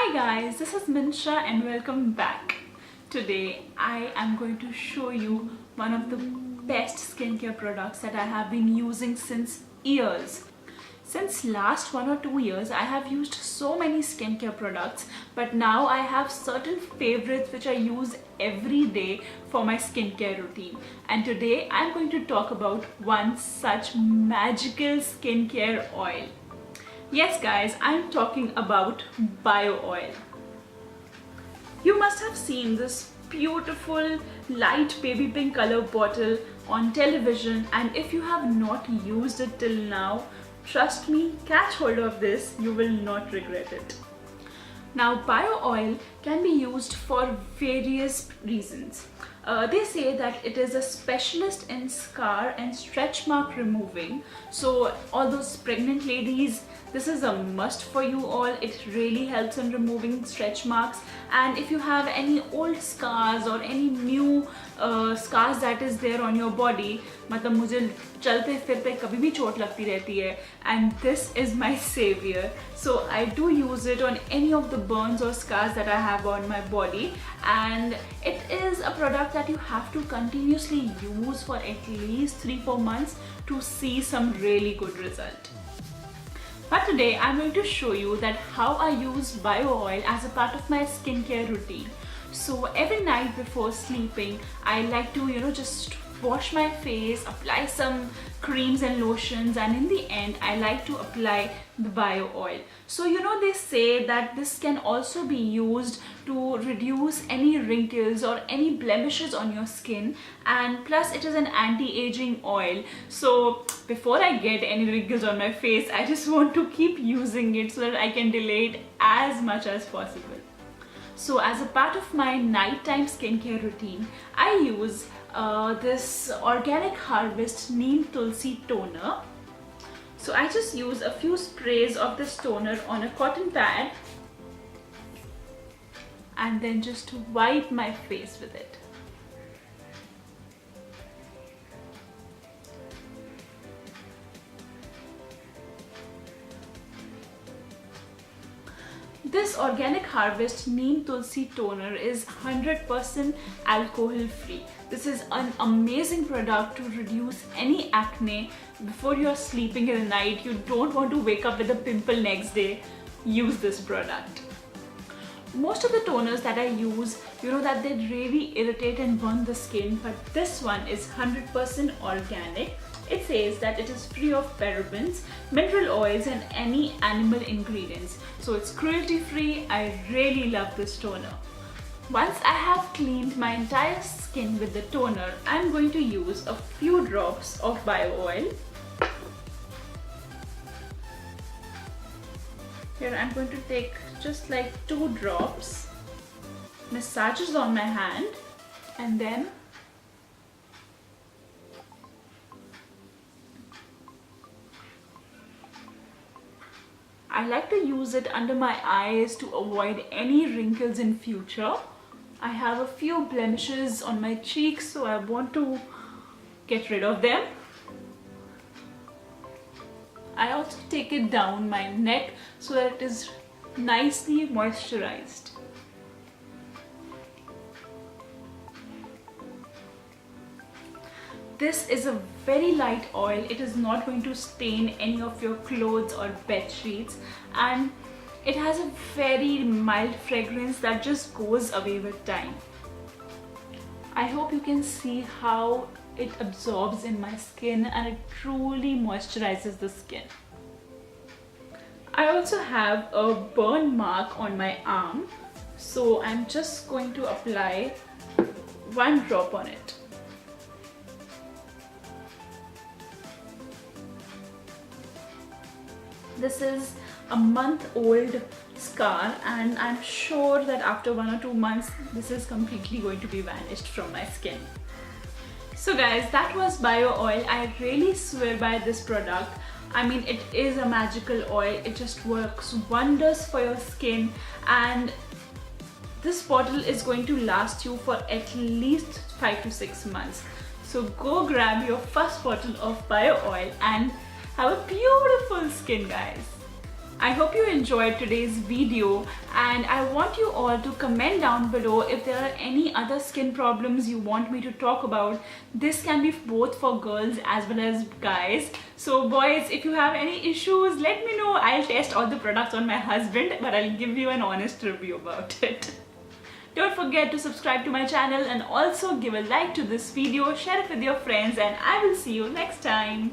Hi guys, this is Minsha and welcome back. Today I am going to show you one of the best skincare products that I have been using since years. Since last 1 or 2 years I have used so many skincare products, but now I have certain favorites which I use every day for my skincare routine. And today I am going to talk about one such magical skincare oil. Yes guys, I'm talking about Biooil. You must have seen this beautiful light baby pink color bottle on television, and if you have not used it till now, trust me, catch hold of this, you will not regret it. Now Biooil can be used for various reasons. They say that it is a specialist in scar and stretch mark removing. So all those pregnant ladies, this is a must for you all. It really helps in removing stretch marks. And if you have any old scars or any new scars that is there on your body, मतलब मुझे चलते फिरते कभी भी चोट लगती रहती है, and this is my savior. So I do use it on any of the burns or scars that I have on my body, and it is a product that you have to continuously use for at least 3-4 months to see some really good result. But today I'm going to show you that how I use Biooil as a part of my skincare routine. So every night before sleeping, I like to just wash my face, apply some creams and lotions, and in the end I like to apply the Biooil. So they say that this can also be used to reduce any wrinkles or any blemishes on your skin, and plus it is an anti-aging oil. So before I get any wrinkles on my face, I just want to keep using it so that I can delay it as much as possible. So as a part of my nighttime skincare routine, I use this Organic Harvest Neem Tulsi toner. So I just use a few sprays of this toner on a cotton pad and then just wipe my face with it. This Organic Harvest Neem Tulsi toner is 100% alcohol free. This is an amazing product to reduce any acne before you're sleeping in the night. You don't want to wake up with a pimple next day. Use this product. Most of the toners that I use, that they really irritate and burn the skin, but this one is 100% organic. It says that it is free of parabens, mineral oils, and any animal ingredients. So it's cruelty free. I really love this toner. Once I have cleaned my entire skin with the toner, I'm going to use a few drops of Biooil. Here I'm going to take just like 2 drops, massages on my hand, and then I like to use it under my eyes to avoid any wrinkles in future. I have a few blemishes on my cheeks, so I want to get rid of them. I also take it down my neck so that it is nicely moisturized. This is a very light oil. It is not going to stain any of your clothes or bed sheets, and it has a very mild fragrance that just goes away with time. I hope you can see how it absorbs in my skin and it truly moisturizes the skin. I also have a burn mark on my arm, so I'm just going to apply 1 drop on it. This is a month-old scar, and I'm sure that after 1 or 2 months this is completely going to be vanished from my skin. So guys, that was Biooil. I really swear by this product. I mean, it is a magical oil. It just works wonders for your skin, and this bottle is going to last you for at least 5 to 6 months. So go grab your first bottle of Biooil and have a beautiful skin, guys. I hope you enjoyed today's video, and I want you all to comment down below if there are any other skin problems you want me to talk about. This can be both for girls as well as guys. So boys, if you have any issues, let me know. I'll test all the products on my husband, but I'll give you an honest review about it. Don't forget to subscribe to my channel and also give a like to this video, share it with your friends, and I will see you next time.